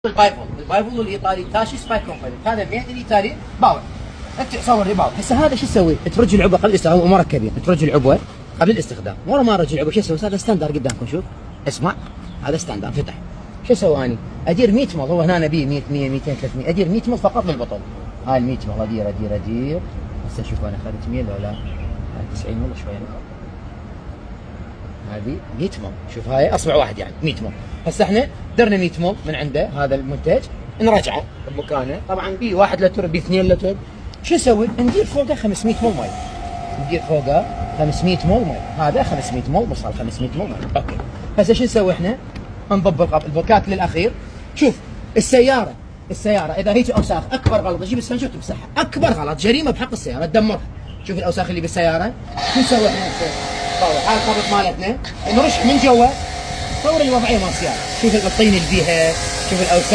البايفول الايطالي تاشي سبايك كومباني، هذا ميد الايطالي باور. انت صور لي باور. هسه هذا شو تسوي؟ ترج العبوه قبل الاستخدام، هو مركب ترج العبوه قبل الاستخدام، ورا ما رج العبوه شو اسوي؟ هذا ستاندر قدامكم، شوف اسمع، هذا ستاندر فتح. شو اسوي اني؟ ادير 100 مل، هو هنا نبي 100 100 200 300، ادير 100 مل فقط بالبطل. هاي ال 100 مل ادير. هسه شوف انا اخذت 100 ولا 90 مل شويه. هذه 100 مل، شوف هاي اصبع واحد يعني 100 مل. هسه احنا درنا 100 مل من عنده هذا المنتج، نرجعه بمكانه، طبعا بي 1 لتر بي 2 لتر. شو نسوي؟ ندير فوقه 500 مل مي. ندير فوقه 500 مل مي، هذا 500 مل وصل 500 مل مي. اوكي. هسه شو نسوي احنا؟ نضب البوكات للاخير. شوف السياره اذا هيك اوساخ، اكبر غلط تجيب السنجور تمسحها، اكبر غلط، جريمه بحق السياره تدمرها. شوف الاوساخ اللي بالسياره، شو نسوي احنا؟ هاي الخبط مالتنا نرش من جوا، صور الوضعيه مال السياره، شوف الطين اللي بيها، شوف الاوساخ.